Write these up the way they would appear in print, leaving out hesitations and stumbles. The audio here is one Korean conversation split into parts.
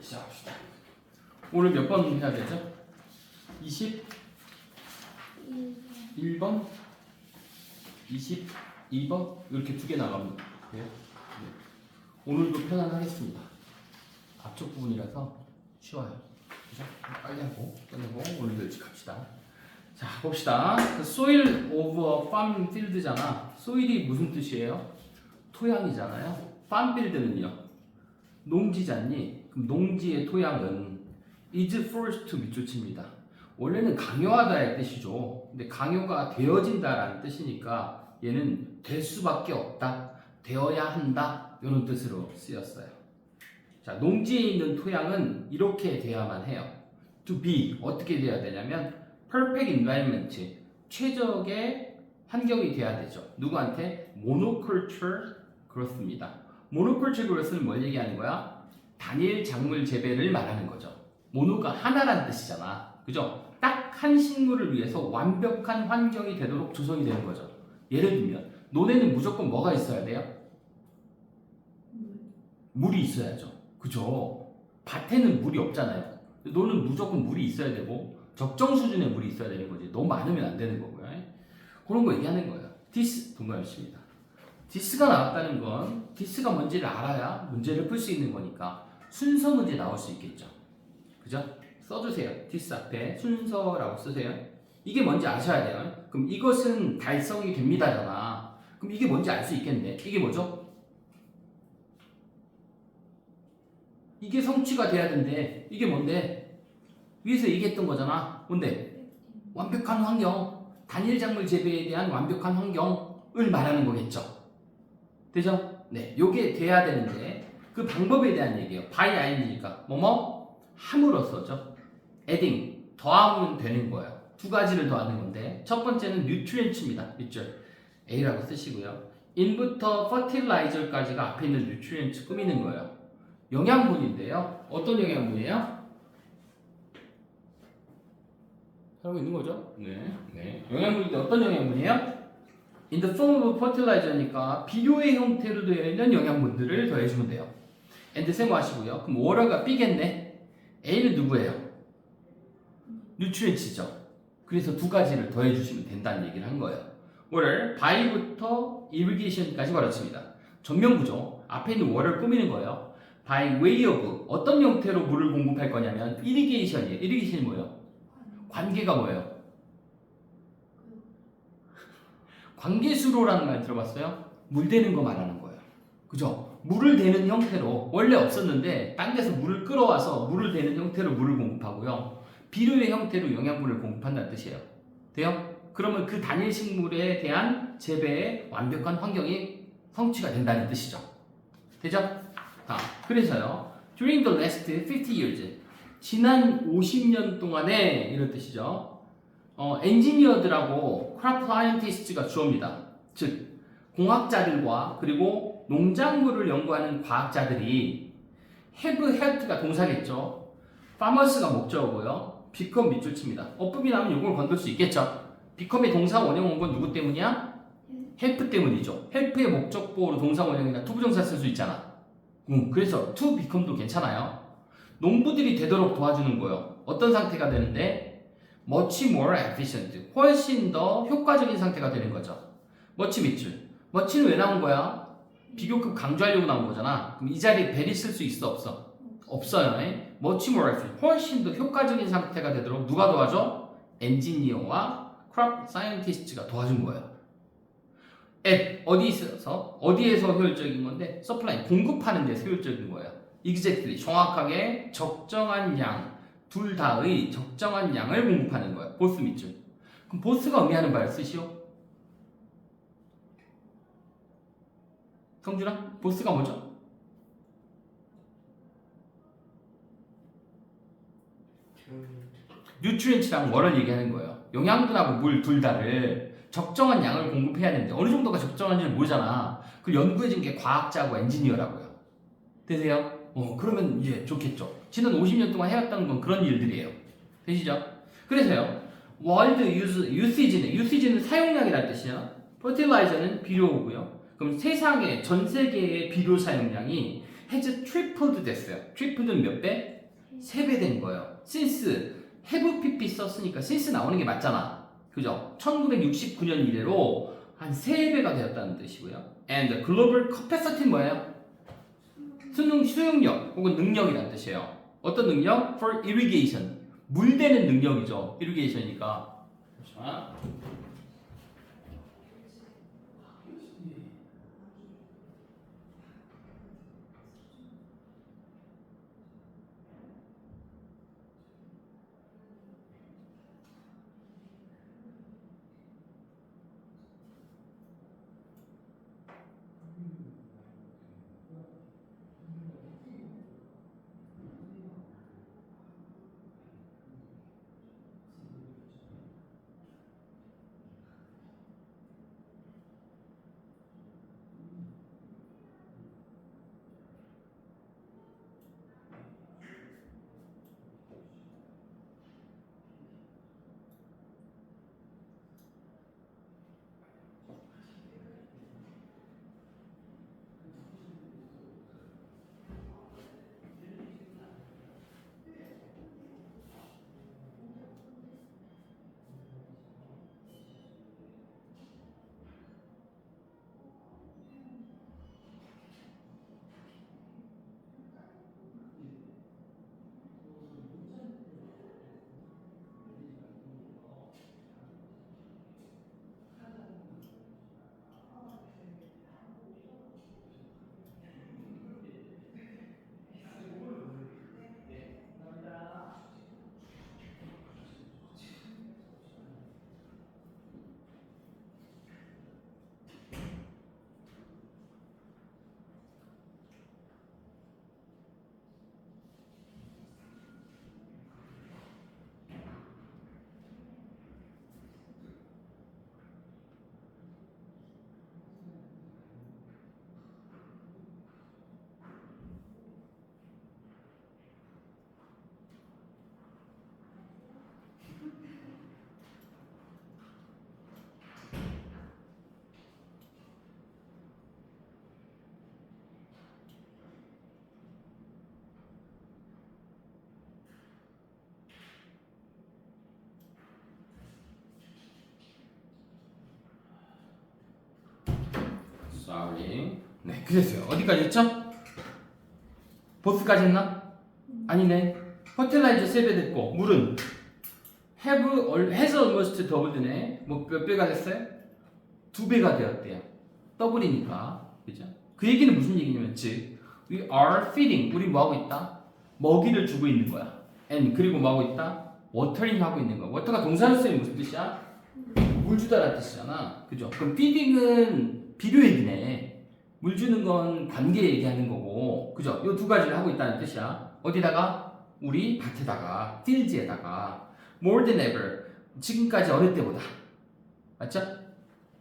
시작합시다. 오늘 몇 번 해야 되죠? 21번, 22번 이렇게 두 개 나가면 돼요. 네. 오늘도 편안하겠습니다. 앞쪽 부분이라서 쉬워요. 그죠? 빨리 하고 끝내고 오늘도 일찍 합시다. 자 봅시다. The soil of a farm field잖아. soil이 무슨 뜻이에요? 토양이잖아요. farm field는요 농지잖니. 그럼 농지의 토양은 is forced to 밑줄칩니다. 원래는 강요하다의 뜻이죠. 근데 강요가 되어진다라는 뜻이니까 얘는 될 수밖에 없다, 되어야 한다 이런 뜻으로 쓰였어요. 자, 농지에 있는 토양은 이렇게 돼야만 해요. To be 어떻게 돼야 되냐면 perfect environment 최적의 환경이 돼야 되죠. 누구한테? monoculture 그렇습니다. monoculture growth는 뭘 얘기하는 거야? 단일 작물 재배를 말하는 거죠. 모노가 하나란 뜻이잖아. 그죠? 딱 한 식물을 위해서 완벽한 환경이 되도록 조성이 되는 거죠. 예를 들면 논에는 무조건 뭐가 있어야 돼요? 물이 있어야죠. 그죠? 밭에는 물이 없잖아요. 논은 무조건 물이 있어야 되고 적정 수준의 물이 있어야 되는 거지. 너무 많으면 안 되는 거고요. 그런 거 얘기하는 거예요. this 동그라미입니다. this가 나왔다는 건 this가 뭔지를 알아야 문제를 풀 수 있는 거니까 순서 문제 나올 수 있겠죠. 그죠? 써주세요. this 앞에 순서라고 쓰세요. 이게 뭔지 아셔야 돼요. 그럼 이것은 달성이 됩니다잖아. 그럼 이게 뭔지 알 수 있겠네. 이게 뭐죠? 이게 성취가 돼야 된대. 이게 뭔데? 위에서 얘기했던 거잖아. 뭔데? 완벽한 환경. 단일 작물 재배에 대한 완벽한 환경을 말하는 거겠죠. 되죠? 네. 요게 돼야 되는데 그 방법에 대한 얘기예요. by ing니까 뭐뭐 함으로써죠. adding 더하면 되는 거예요. 두 가지를 더하는 건데 첫 번째는 nutrients입니다. 밑줄 A라고 쓰시고요. in부터 fertilizer까지가 앞에 있는 nutrients 꾸미는 거예요. 영양분인데요. 어떤 영양분이에요? 하고 있는 거죠? 네. 영양분인데 어떤 영양분이에요? In the form of fertilizer니까 비료의 형태로 되어 있는 영양분들을 더해주면 돼요. and 세모하시고요. 그럼 water가 B겠네. A는 누구예요? nutrients죠. 그래서 두 가지를 더해주시면 된다는 얘기를 한 거예요. water, by부터 irrigation까지 가르칩니다. 전면구조, 앞에 있는 water 꾸미는 거예요. by way of, 어떤 형태로 물을 공급할 거냐면 irrigation이에요. irrigation이 뭐예요? 관계가 뭐예요? 관계수로라는 말 들어봤어요? 물 대는 거 말하는 거예요. 그죠? 물을 대는 형태로 원래 없었는데 딴 데서 물을 끌어와서 물을 대는 형태로 물을 공급하고요. 비료의 형태로 영양분을 공급한다는 뜻이에요. 돼요? 그러면 그 단일 식물에 대한 재배의 완벽한 환경이 성취가 된다는 뜻이죠. 되죠? 그래서요. During the last 50 years 지난 50년 동안에 이런 뜻이죠. 엔지니어들하고 크롭 사이언티스트가 주어입니다. 즉 공학자들과 그리고 농작물을 연구하는 과학자들이 have helped가 동사겠죠. farmers가 목적어고요. become 밑줄 칩니다. 어법이 나오면 이걸 건들 수 있겠죠. become의 동사 원형 온 건 누구 때문이야? help 때문이죠. help의 목적보로 동사 원형이나 투부정사 쓸 수 있잖아. 그래서 to become도 괜찮아요. 농부들이 되도록 도와주는 거예요. 어떤 상태가 되는데? much more efficient. 훨씬 더 효과적인 상태가 되는 거죠. much 밑줄. much는 왜 나온 거야? 비교급 강조하려고 나온 거잖아. 그럼 이 자리에 very 쓸 수 있어? 없어? 없어요. much more efficient. 훨씬 더 효과적인 상태가 되도록 누가 도와줘? 엔지니어와 crop scientist가 도와준 거예요. at 어디에서 효율적인 건데? supply 공급하는 데서 효율적인 거예요. exactly 정확하게 적정한 양 둘 다의 적정한 양을 공급하는 거예요. 보스 밑줄. 그럼 보스가 의미하는 바를 쓰시오. 성준아, 보스가 뭐죠? 뉴트리엔츠랑 뭐를 얘기하는 거예요? 영양분하고 물 둘 다를 적정한 양을 공급해야 되는데 어느 정도가 적정한지를 모르잖아. 그걸 연구해준 게 과학자고 엔지니어라고요. 되세요? 그러면 이제 좋겠죠. 지난 50년 동안 해왔다는 건 그런 일들이에요. 되시죠? 그래서요. world usage는 사용량이라는 뜻이야. fertilizer는 비료고요. 그럼 세상의 전 세계의 비료 사용량이 has tripled 됐어요. tripled는 몇 배? 3배 된 거예요. since have pp 썼으니까 since 나오는 게 맞잖아. 그죠? 1969년 이래로 한 3배가 되었다는 뜻이고요. and global capacity는 뭐예요? 수용력 혹은 능력이라는 뜻이에요. 어떤 능력? for irrigation. 물 대는 능력이죠. irrigation이니까. 자. sorry. 네, 그랬어요. 어디까지 했죠? 보스까지 했나? 아니네. 퍼틸라이저 3배 됐고 물은 has almost doubled네. 뭐 몇 배가 됐어요? 2배가 되었대요. 더블이니까. 그죠? 그 얘기는 무슨 얘기냐면 즉 we are feeding. 우리 뭐 하고 있다? 먹이를 주고 있는 거야. and 그리고 뭐 하고 있다? watering 하고 있는 거야. water가 동사로 쓰이는 무슨 뜻이야? 물 주다라는 뜻이잖아. 그죠? 그럼 feeding은 비료 얘기네. 물 주는 건 관계 얘기하는 거고. 그죠? 요 두 가지를 하고 있다는 뜻이야. 어디다가? 우리 밭에다가, 필드에다가 more than ever. 지금까지 어느 때보다. 맞죠?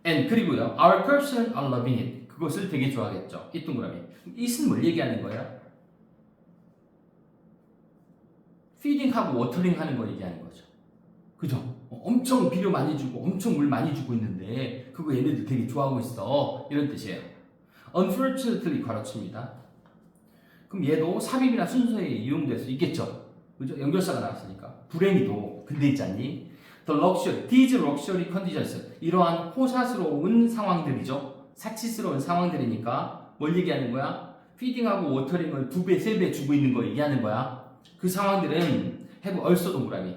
and 그리고요. our person are loving it. 그것을 되게 좋아하겠죠. 이 동그라미. it은 뭘 얘기하는 거예요? feeding하고 watering 하는 거 얘기하는 거죠. 그죠? 엄청 비료 많이 주고 엄청 물 많이 주고 있는데 그거 얘네들 되게 좋아하고 있어. 이런 뜻이에요. unfortunately 가로칩니다. 그럼 얘도 삽입이나 순서에 이용될 수 있겠죠. 그죠? 연결사가 나왔으니까. 불행히도 근데 있잖니. The luxury, these luxury conditions. 이러한 호사스러운 상황들이죠. 사치스러운 상황들이니까 뭘 얘기하는 거야? feeding하고 watering을 2배, 3배 주고 있는 거 얘기하는 거야. 그 상황들은 have also 동그라미.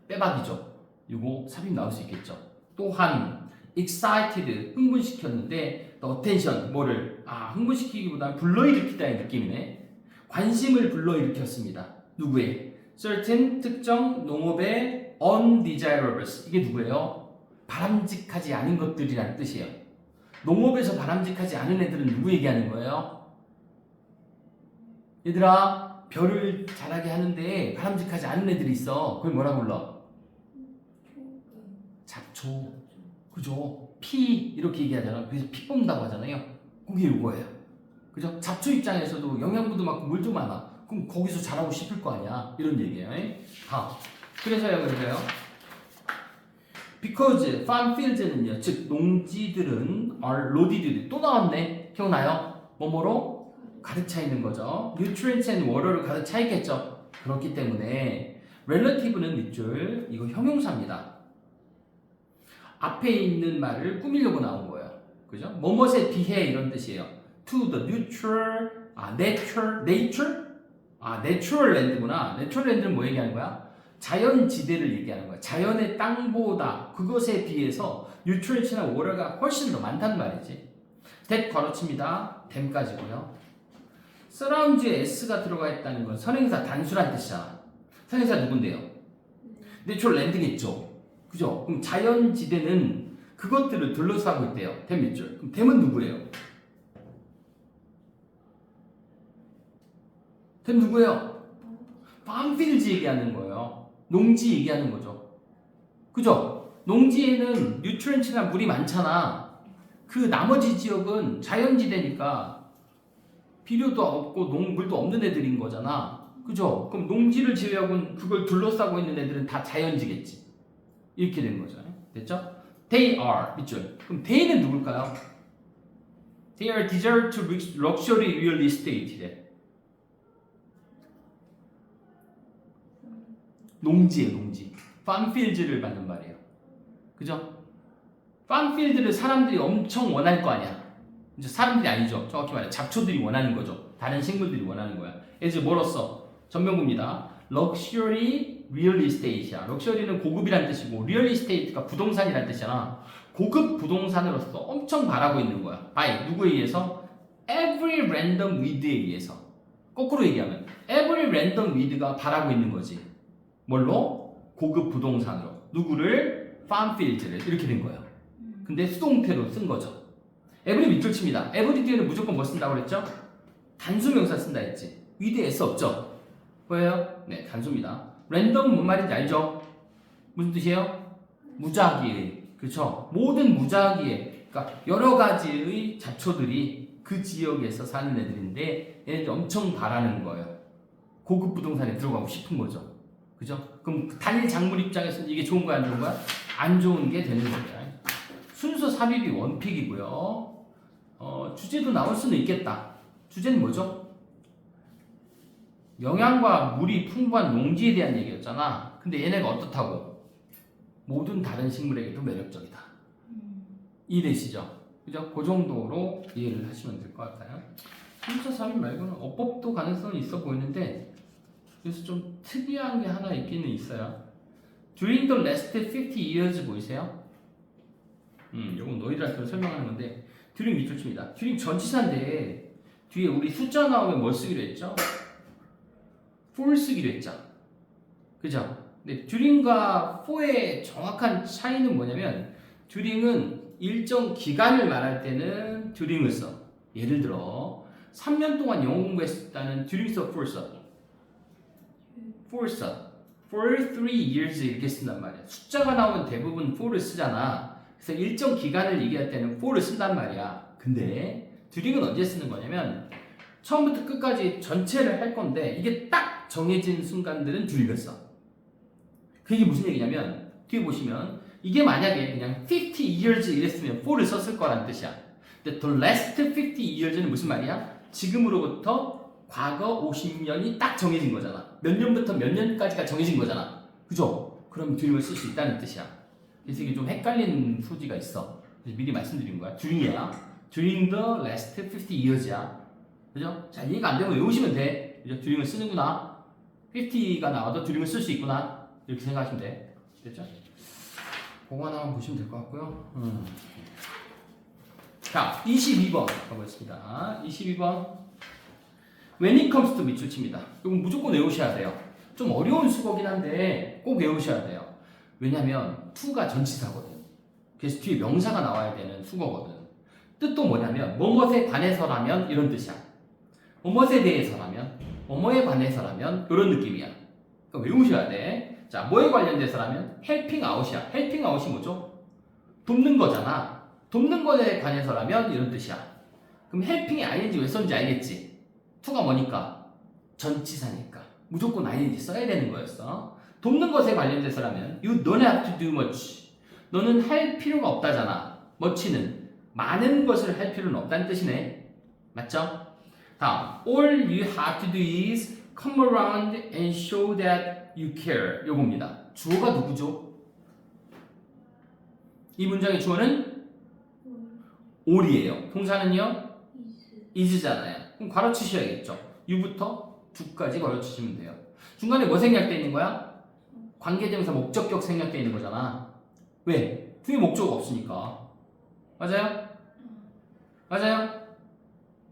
빼박이죠. 이거 삽입 나올 수 있겠죠. 또한 excited 흥분시켰는데 the attention 뭐를 흥분시키기보다는 불러일으키다의 느낌이네. 관심을 불러일으켰습니다. 누구의? certain 특정 농업의 undesirables 이게 누구예요? 바람직하지 않은 것들이라는 뜻이에요. 농업에서 바람직하지 않은 애들은 누구 얘기하는 거예요? 얘들아 별을 자라게 하는데 바람직하지 않은 애들이 있어. 그걸 뭐라 불러? 잡초. 그죠? 피 이렇게 얘기하잖아. 그래서 피 뽑는다고 하잖아요. 그게 이거예요. 그죠? 잡초 입장에서도 영양분도 많고 물도 많아. 그럼 거기서 자라고 싶을 거 아니야. 이런 얘기예요. 그래서요. Because farm fields는요. 즉 농지들은 are loaded. 또 나왔네. 기억나요? 뭐뭐로? 가득 차 있는 거죠. nutrients and water로 가득 차 있겠죠. 그렇기 때문에 relative는 밑줄, 이거 형용사입니다. 앞에 있는 말을 꾸미려고 나온 거예요. 그죠? 뭐뭇에 비해 이런 뜻이에요. to the neutral, natural land구나. natural land는 뭐 얘기하는 거야? 자연지대를 얘기하는 거야. 자연의 땅보다 그것에 비해서 nutrients나 water가 훨씬 더 많다는 말이지. that 괄호칩니다. then까지고요. surrounds에 s가 들어가 있다는 건 선행사 단수란 뜻이잖아. 선행사 누군데요? natural land겠죠. 그죠? 그럼 자연지대는 그것들을 둘러싸고 있대요. 댐 밑줄. 그럼 댐은 누구예요? 댐 누구예요? farmfields 얘기하는 거예요. 농지 얘기하는 거죠. 그죠? 농지에는 뉴트리언츠나 물이 많잖아. 그 나머지 지역은 자연지대니까 비료도 없고 물도 없는 애들인 거잖아. 그죠? 그럼 농지를 제외하고는 그걸 둘러싸고 있는 애들은 다 자연지겠지. 이렇게 된 거죠. 됐죠? They are 밑줄. 그럼 they는 누굴까요? They are desire to reach luxury real estate. 농지예요, 농지. farmfields를 받는 말이에요. 그죠? farmfield를 사람들이 엄청 원할 거 아니야. 이제 사람들이 아니죠. 정확히 말해 잡초들이 원하는 거죠. 다른 식물들이 원하는 거야. 그래서 뭐로써? 전명구입니다. luxury real estate이야. 럭셔리는 고급이란 뜻이고 real estate가 부동산이란 뜻이잖아. 고급 부동산으로서 엄청 바라고 있는 거야. by 누구에 의해서? every random with에 의해서. 거꾸로 얘기하면 every random with가 바라고 있는 거지. 뭘로? 고급 부동산으로. 누구를? farmfields를. 이렇게 된 거예요. 근데 수동태로 쓴 거죠. every 밑줄 칩니다. every 뒤에는 무조건 뭐 쓴다고 그랬죠? 단수명사 쓴다 했지. with에 s 없죠? 뭐예요? 네, 단수입니다. 랜덤은 뭔 말인지 알죠? 무슨 뜻이에요? 무작위의. 그렇죠? 모든 무작위의, 그러니까 여러 가지의 잡초들이 그 지역에서 사는 애들인데 얘네들 엄청 바라는 거예요. 고급 부동산에 들어가고 싶은 거죠. 그죠? 그럼 단일 작물 입장에서는 이게 좋은 거야, 안 좋은 거야? 안 좋은 게 되는 거야. 순서 삽입이 원픽이고요. 주제도 나올 수는 있겠다. 주제는 뭐죠? 영양과 물이 풍부한 농지에 대한 얘기였잖아. 근데 얘네가 어떻다고? 모든 다른 식물에게도 매력적이다. 이해되시죠? 그죠? 그 정도로 이해를 하시면 될 것 같아요. 순서 삽입 말고는 어법도 가능성이 있어 보이는데 그래서 좀 특이한 게 하나 있기는 있어요. During the last 50 years 보이세요? 이건 너희들한테 설명하는 건데 during 밑줄 칩니다. during 전치사인데 뒤에 우리 숫자 나오면 뭘 쓰기로 했죠? for 쓰기로 했죠. 그죠? 근데 during과 for의 정확한 차이는 뭐냐면 during은 일정 기간을 말할 때는 during을 써. 예를 들어 3년 동안 영어 공부했다는 during 써, for 써. for 써. for 3 years 이렇게 쓴단 말이야. 숫자가 나오면 대부분 for를 쓰잖아. 그래서 일정 기간을 얘기할 때는 for를 쓴단 말이야. 근데 during은 언제 쓰는 거냐면 처음부터 끝까지 전체를 할 건데 이게 딱 정해진 순간들은 during을 써. 그게 무슨 얘기냐면 뒤에 보시면 이게 만약에 그냥 50 years 이랬으면 for를 썼을 거라는 뜻이야. 근데 the last 50 years는 무슨 말이야? 지금으로부터 과거 50년이 딱 정해진 거잖아. 몇 년부터 몇 년까지가 정해진 거잖아. 그죠? 그럼 during을 쓸 수 있다는 뜻이야. 그래서 이게 좀 헷갈리는 소지가 있어. 그래서 미리 말씀드린 거야. during이야. during the last 50 years야. 그죠? 자, 이해가 안 되면 외우시면 돼. 그죠? during을 쓰는구나. 50가 나와도 during을 쓸 수 있구나. 이렇게 생각하시면 돼. 됐죠? 그거 하나만 보시면 될 것 같고요. 자, 22번 가보겠습니다. 22번. When it comes to 밑줄 칩니다. 이건 무조건 외우셔야 돼요. 좀 어려운 수거긴 한데 꼭 외우셔야 돼요. 왜냐면 to가 전치사거든. 그래서 뒤에 명사가 나와야 되는 수거거든. 뜻도 뭐냐면 뭐뭇에 관해서라면 이런 뜻이야. 뭐뭇에 대해서라면, 뭐뭐에 관해서라면 이런 느낌이야. 그러니까 외우셔야 돼. 자, 뭐에 관련돼서라면 helping out이야. helping out이 뭐죠? 돕는 거잖아. 돕는 것에 관해서라면 이런 뜻이야. 그럼 helping이 ing 왜 썼는지 알겠지? to가 뭐니까? 전치사니까. 무조건 ing 써야 되는 거였어. 돕는 것에 관련돼서라면 you don't have to do much. 너는 할 필요가 없다잖아. much는 많은 것을 할 필요는 없다는 뜻이네. 맞죠? 다음, all you have to do is come around and show that you care. 요겁니다. 주어가 누구죠? 이 문장의 주어는 all이에요. 동사는요? is잖아요. 그럼 괄호 치셔야겠죠. you부터 do까지 괄호 치시면 돼요. 중간에 뭐 생략되어 있는 거야? 관계대명사 목적격 생략되어 있는 거잖아. 왜? 뒤에 목적 없으니까. 맞아요? 맞아요?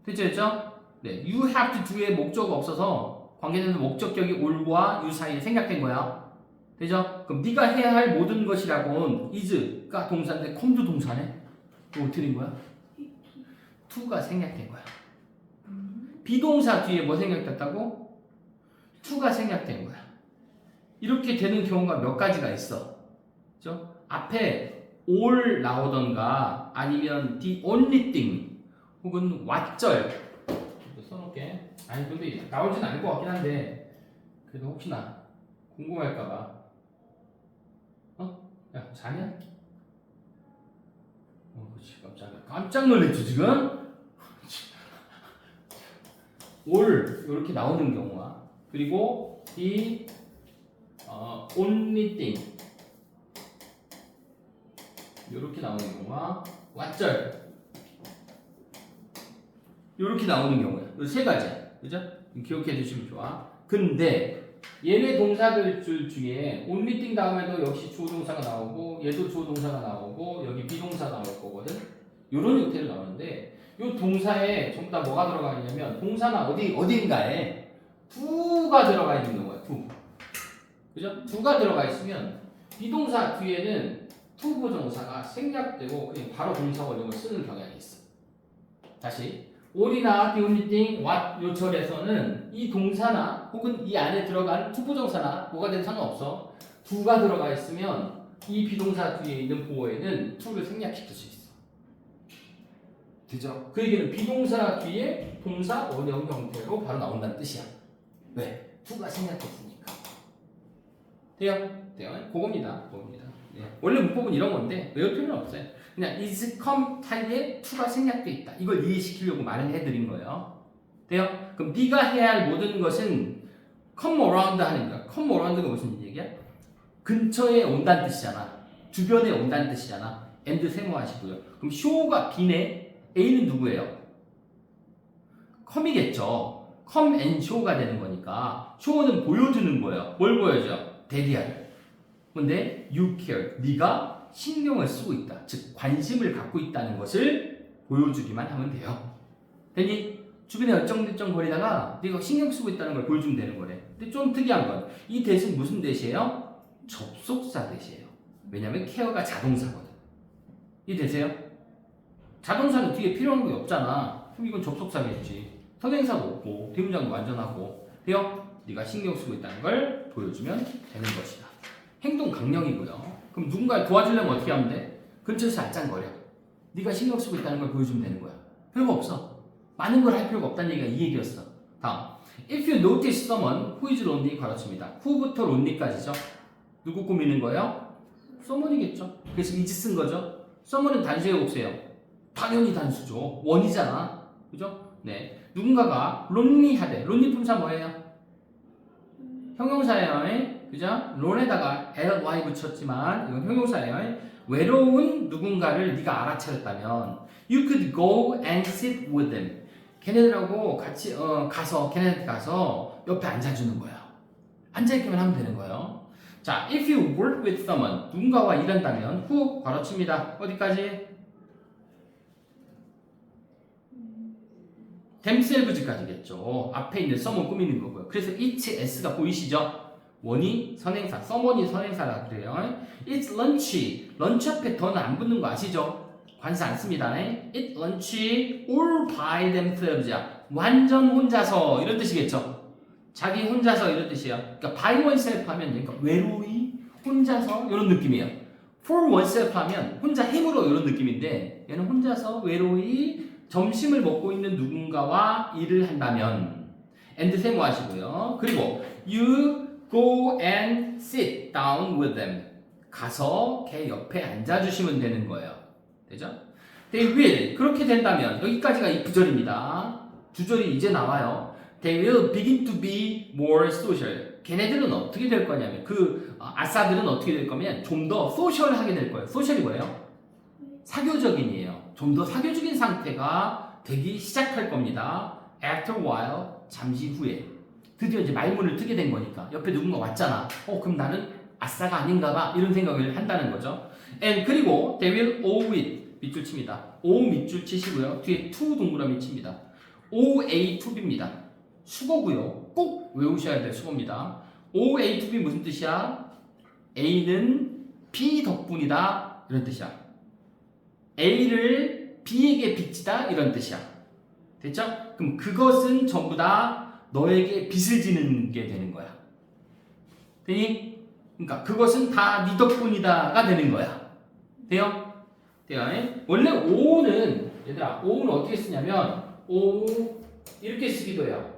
됐죠? 네, you have to do에 목적 없어서 관계대명사 목적격이 all과 you 사이에 생략된 거야. 되죠? 그럼 네가 해야 할 모든 것이라고는 is가 동사인데 come도 동사네. 이거 어떻게 된 거야? to가 생략된 거야. 비동사 뒤에 뭐 생략됐다고? to가 생략된 거야. 이렇게 되는 경우가 몇 가지가 있어. 그죠? 앞에 all 나오던가 아니면 the only thing 혹은 왓절 써놓을게. 아니 근데 나오진 않을 것 같긴 한데 그래도 혹시나 궁금할까봐. 어? 야 자냐? 그렇지 깜짝 놀랐지 지금? all 이렇게 나오는 경우와 그리고 the only thing 이렇게 나오는 경우와 왓절 이렇게 나오는 경우야. 이 세 가지, 그죠? 기억해 두시면 좋아. 근데 얘네 동사들 중에 only thing 다음에도 역시 주어 동사가 나오고 얘도 주어 동사가 나오고 여기 비동사 나올 거거든. 이런 형태로 나오는데 이 동사에 전부 다 뭐가 들어가 있냐면 동사나 어딘가에 do가 들어가 있는 경우야. do. 그죠? do가 들어가 있으면 비동사 뒤에는 to 부정사가 생략되고 그냥 바로 동사 원형을 쓰는 경향이 있어. 다시 all이나 the only thing, what 요철에서는 이 동사나 혹은 이 안에 들어간 to 부정사나 뭐가 된 상관없어. do가 들어가 있으면 이 비동사 뒤에 있는 보어에는 to를 생략시킬 수 있어. 되죠? 그 얘기는 비동사 뒤에 동사 원형 형태로 바로 나온다는 뜻이야. 왜? to가 생략됐으니까. 돼요? 그겁니다. 네. 원래 문법은 이런 건데 외울 필요는 없어요. 그냥 is come 사이에 to가 생략돼 있다. 이걸 이해시키려고 말을 해드린 거예요. 돼요? 그럼 네가 해야 할 모든 것은 come around 하는 거야. come around가 무슨 얘기야? 근처에 온다는 뜻이잖아. 주변에 온다는 뜻이잖아. and 세모하시고요. 그럼 show가 B네. A는 누구예요? come이겠죠. come and show가 되는 거니까 show는 보여주는 거예요. 뭘 보여줘? 대리하를. 근데 you care, 네가 신경을 쓰고 있다. 즉 관심을 갖고 있다는 것을 보여주기만 하면 돼요. 됐니? 주변에 얼쩡들쩡거리다가 네가 신경 쓰고 있다는 걸 보여주면 되는 거래. 근데 좀 특이한 건 이 대신 무슨 대시예요? 접속사 대시예요. 왜냐면 care가 자동사거든. 이 대세요? 자동사는 뒤에 필요한 게 없잖아. 그럼 이건 접속사겠지. 선행사도 없고 대문장도 완전하고 돼요? 네가 신경 쓰고 있다는 걸 보여주면 되는 것이다. 행동 강령이고요. 그럼 누군가를 도와주려면 어떻게 하면 돼? 근처에서 알짱거려. 네가 신경 쓰고 있다는 걸 보여주면 되는 거야. 별거 없어. 많은 걸 할 필요가 없다는 얘기가 이 얘기였어. 다음. If you notice someone who is lonely 가르칩니다. who부터 lonely까지죠. 누구 꾸미는 거예요? someone이겠죠. 그래서 is 쓴 거죠. someone은 단수의 복수예요. 당연히 단수죠. 원이잖아. 그죠? 네. 누군가가 lonely하대. lonely 품사 뭐예요? 형용사예요. 그죠? 론에다가 ly 붙였지만 이건 형용사예요. 외로운 누군가를 네가 알아차렸다면 you could go and sit with them. 걔네들하고 같이 걔네한테 가서 옆에 앉아주는 거예요. 앉아있기만 하면 되는 거예요. 자, if you work with someone 누군가와 일한다면 who 괄호칩니다. 어디까지? themselves까지겠죠. 앞에 있는 someone 꾸미는 거고요. 그래서 it, s가 보이시죠? 원이 선행사, someone이 선행사라 그래요. It's lunch. 런치 앞에 더는 안 붙는 거 아시죠? 관사 안 씁니다. Eat lunch all by themselves. 완전 혼자서 이런 뜻이겠죠. 자기 혼자서 이런 뜻이에요. 그러니까 by oneself 하면 그러니까 외로이 혼자서 이런 느낌이에요. for oneself 하면 혼자 힘으로 이런 느낌인데 얘는 혼자서 외로이 점심을 먹고 있는 누군가와 일을 한다면 and 세모하시고요. 그리고 you go and sit down with them. 가서 걔 옆에 앉아주시면 되는 거예요. 되죠? They will. 그렇게 된다면 여기까지가 이 구절입니다. 주절이 이제 나와요. They will begin to be more social. 걔네들은 어떻게 될 거냐면 아싸들은 어떻게 될 거면 좀 더 소셜하게 될 거예요. 소셜이 뭐예요? 사교적인이에요. 좀 더 사교적인 상태가 되기 시작할 겁니다. After a while, 잠시 후에. 드디어 이제 말문을 트게 된 거니까. 옆에 누군가 왔잖아. 그럼 나는 아싸가 아닌가 봐. 이런 생각을 한다는 거죠. And 그리고 they will owe it. 밑줄 칩니다. O 밑줄 치시고요. 뒤에 to 동그라미 칩니다. OA to B입니다. 수거고요. 꼭 외우셔야 될 수거입니다. OA to B 무슨 뜻이야? A는 B 덕분이다. 이런 뜻이야. A를 B에게 빚지다. 이런 뜻이야. 됐죠? 그럼 그것은 전부 다 너에게 빚을 지는 게 되는 거야. 되니? 그러니까 그것은 다 네 덕분이다가 되는 거야. 돼요? 돼요? 원래 O는 얘들아 O는 어떻게 쓰냐면 O 이렇게 쓰기도 해요.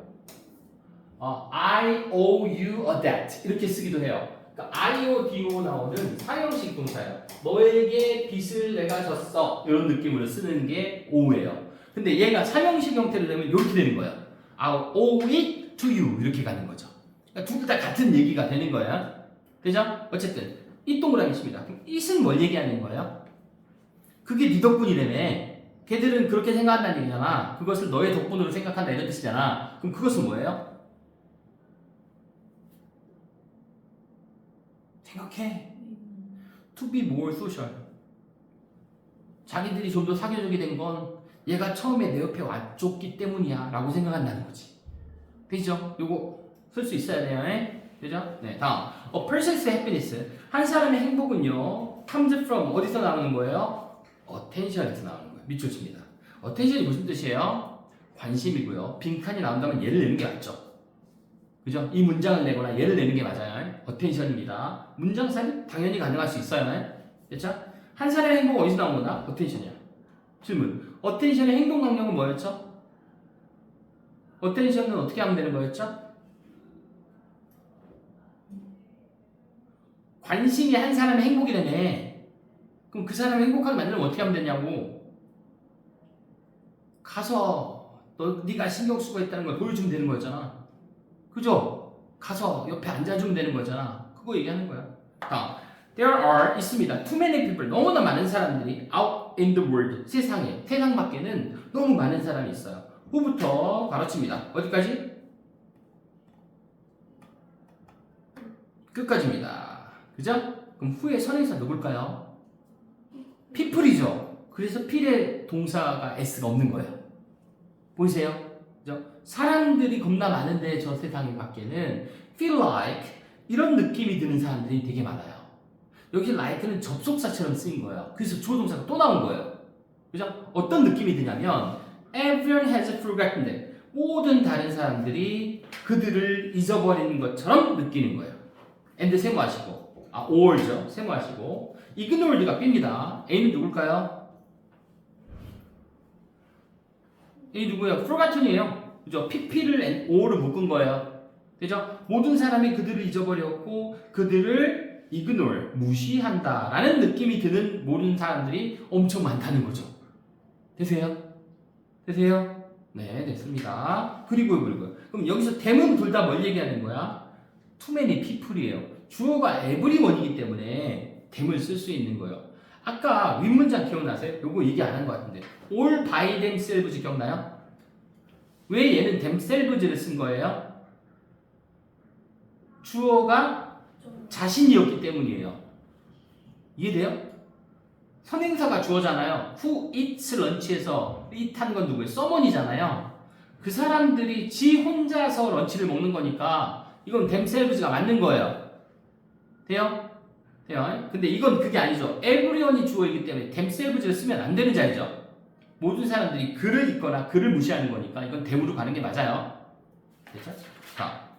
I owe you a debt 이렇게 쓰기도 해요. 그러니까 IODO 나오는 사형식 동사예요. 너에게 빚을 내가 졌어 이런 느낌으로 쓰는 게 O예요. 근데 얘가 사형식 형태로 되면 이렇게 되는 거예요. I owe it to you 이렇게 가는 거죠. 그러니까 둘 다 같은 얘기가 되는 거야. 그죠? 어쨌든 이 동그라미 칩니다. 그럼 it은 뭘 얘기하는 거예요? 그게 네 덕분이라며. 걔들은 그렇게 생각한다는 얘기잖아. 그것을 너의 덕분으로 생각한다 이런 뜻이잖아. 그럼 그것은 뭐예요? 생각해. To be more social. 자기들이 좀 더 사교적이 된 건 얘가 처음에 내 옆에 와줬기 때문이야 라고 생각한다는 거지. 되죠? 요거 쓸 수 있어야 돼요. 되죠? 네, 다음. A person's happiness. 한 사람의 행복은요, comes from 어디서 나오는 거예요? attention에서 나오는 거예요. 밑줄 칩니다. attention이 무슨 뜻이에요? 관심이고요. 빈칸이 나온다면 얘를 내는 게 맞죠. 그죠? 이 문장을 내거나 얘를 내는 게 맞아요. attention입니다. 문장살이 당연히 가능할 수 있어요. 됐죠? 한 사람의 행복은 어디서 나온 거다? attention이야. 질문. attention의 행동 강령은 뭐였죠? attention은 어떻게 하면 되는 거였죠? 관심이 한 사람의 행복이라며. 그럼 그 사람을 행복하게 만들면 어떻게 하면 되냐고. 가서 네가 신경 쓰고 있다는 걸 보여주면 되는 거였잖아. 그죠? 가서 옆에 앉아주면 되는 거잖아. 그거 얘기하는 거야. 다음. There are 있습니다. Too many people. 너무나 많은 사람들이 out in the world. 세상 밖에는 너무 많은 사람이 있어요. 후부터 가로칩니다. 어디까지? 끝까지입니다. 그죠? 그럼 후에 선행사 누굴까요? people이죠. 그래서 필의 동사가 s가 없는 거예요. 보이세요? 그죠? 사람들이 겁나 많은데 저 세상 밖에는 feel like 이런 느낌이 드는 사람들이 되게 많아요. 여기 like는 접속사처럼 쓰인 거예요. 그래서 주어 동사가 또 나온 거예요. 그죠? 어떤 느낌이 드냐면 everyone has forgotten. 모든 다른 사람들이 그들을 잊어버리는 것처럼 느끼는 거예요. and 세모하시고 or죠. 세모하시고 ignored가 B입니다. A는 누굴까요? A 누구예요? forgotten이에요. 그죠? PP를 or를 묶은 거예요. 그죠? 모든 사람이 그들을 잊어버렸고 그들을 ignore, 무시한다 라는 느낌이 드는 모든 사람들이 엄청 많다는 거죠. 되세요? 되세요? 네, 됐습니다. 그리고 그럼 여기서 them은 둘 다 뭘 얘기하는 거야? too many people이에요. 주어가 everyone이기 때문에 them을 쓸 수 있는 거예요. 아까 윗문장 기억나세요? 요거 얘기 안 한 것 같은데 all by themselves 기억나요? 왜 얘는 themselves를 쓴 거예요? 주어가 자신이었기 때문이에요. 이해돼요? 선행사가 주어잖아요. Who eats lunch에서 eat 한 건 누구예요? someone이잖아요. 그 사람들이 지 혼자서 런치를 먹는 거니까 이건 themselves가 맞는 거예요. 돼요? 돼요? 근데 이건 그게 아니죠. everyone이 주어이기 때문에 themselves를 쓰면 안 되는 자리죠. 모든 사람들이 그를 읽거나 그를 무시하는 거니까 이건 them으로 가는 게 맞아요. 됐죠? 자,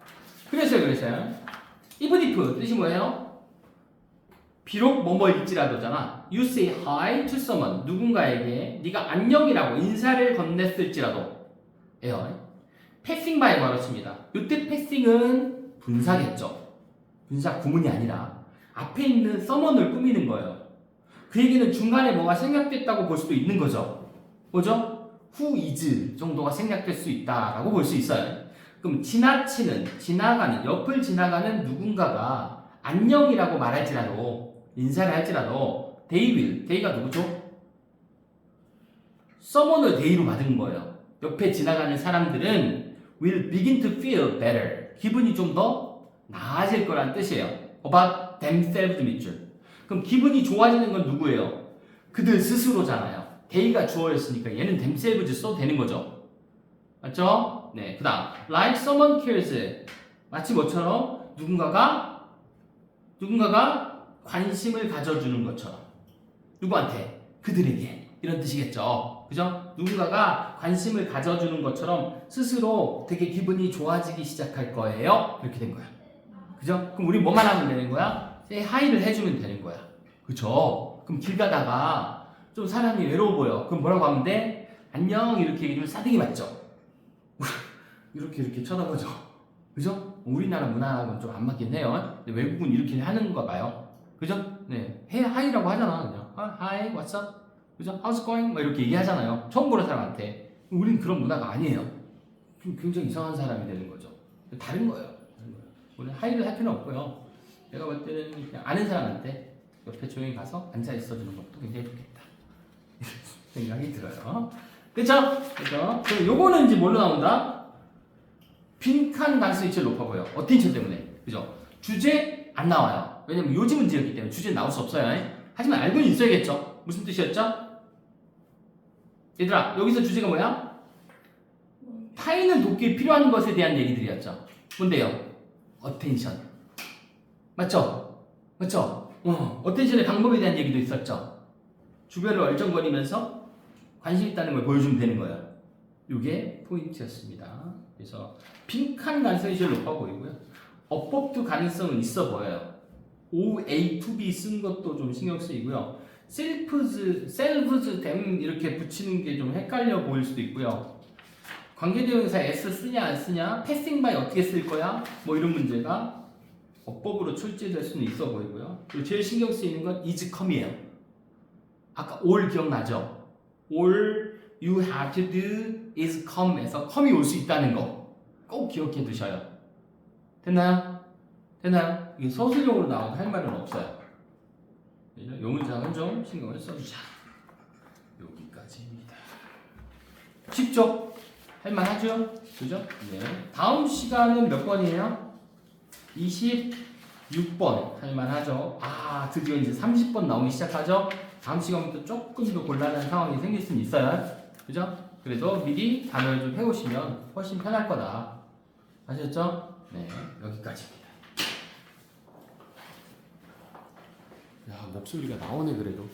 그래서요. even if 뜻이 뭐예요? 비록 뭐일지라도잖아. You say hi to someone. 누군가에게 네가 안녕이라고 인사를 건넸을지라도. 예요. passing by 가로칩니다. 이때 passing은 분사겠죠. 분사 구문이 아니라 앞에 있는 someone을 꾸미는 거예요. 그 얘기는 중간에 뭐가 생략됐다고 볼 수도 있는 거죠. 뭐죠? who is 정도가 생략될 수 있다라고 볼 수 있어요. 그럼 지나가는, 옆을 지나가는 누군가가 안녕이라고 말할지라도, 인사를 할지라도, they가 누구죠? someone을 they로 받은 거예요. 옆에 지나가는 사람들은 will begin to feel better. 기분이 좀 더 나아질 거란 뜻이에요. about themselves 밑줄. 그럼 기분이 좋아지는 건 누구예요? 그들 스스로잖아요. they가 주어였으니까 얘는 themselves 써도 되는 거죠. 맞죠? 네. 그 다음 like someone cares. 마치 뭐처럼 누군가가 관심을 가져주는 것처럼. 누구한테? 그들에게. 이런 뜻이겠죠. 그죠? 누군가가 관심을 가져주는 것처럼 스스로 되게 기분이 좋아지기 시작할 거예요. 이렇게 된 거야. 그죠? 그럼 우리 뭐만 하면 되는 거야? say hi를 해주면 되는 거야. 그죠? 그럼 길 가다가 좀 사람이 외로워 보여. 그럼 뭐라고 하면 돼? 안녕 이렇게 얘기하면 싸대기 맞죠? 이렇게 쳐다보죠. 그죠? 우리나라 문화하고는 좀 안 맞긴 해요. 근데 외국은 이렇게 하는가 봐요. 그죠? 네. 하이라고 하잖아. 그냥. Hi, what's up? 그죠? How's going? 막 이렇게 얘기하잖아요. 처음 보는 사람한테. 우린 그런 문화가 아니에요. 좀 굉장히 이상한 사람이 되는 거죠. 다른 거예요. 우리는 하이를 할 필요는 없고요. 내가 볼 때는 그냥 아는 사람한테 옆에 조용히 가서 앉아 있어주는 것도 굉장히 좋겠다. 생각이 들어요. 그쵸? 그럼 요거는 이제 뭘로 나온다? 빈칸 가능성이 제일 높아 보여. 어텐션 때문에. 그죠? 주제 안 나와요. 왜냐면 요즘 문제였기 때문에 주제 나올 수 없어요. 하지만 알고는 있어야겠죠? 무슨 뜻이었죠? 얘들아, 여기서 주제가 뭐야? 파이는 돕기 필요한 것에 대한 얘기들이었죠. 뭔데요? 어텐션. 맞죠? 맞죠? 어텐션의 방법에 대한 얘기도 있었죠. 주변을 얼쩡거리면서 관심 있다는 걸 보여주면 되는 거예요. 이게 포인트였습니다. 그래서 빈칸 가능성이 제일 높아 보이고요. 어법도 가능성은 있어 보여요. OA, to be 쓴 것도 좀 신경 쓰이고요. selves, them 이렇게 붙이는 게 좀 헷갈려 보일 수도 있고요. 관계대명사 s 쓰냐 안 쓰냐, passing by 어떻게 쓸 거야, 뭐 이런 문제가 어법으로 출제될 수는 있어 보이고요. 그리고 제일 신경 쓰이는 건 is come이에요. 아까 all 기억나죠? all you have to do is come에서 come이 올 수 있다는 거 꼭 기억해 두셔요. 됐나요? 됐나요? 이게 서술형으로 나오고 할 말은 없어요. 이 문장은 좀 신경을 써주자. 여기까지입니다. 쉽죠? 할만하죠? 그죠? 네. 다음 시간은 몇 번이에요? 26번 할만하죠? 드디어 이제 30번 나오기 시작하죠? 다음 시간부터 조금 더 곤란한 상황이 생길 수는 있어요. 그죠? 그래도 미리 단어를 좀 해오시면 훨씬 편할 거다. 아셨죠? 네. 여기까지입니다. 야, 목소리가 나오네, 그래도.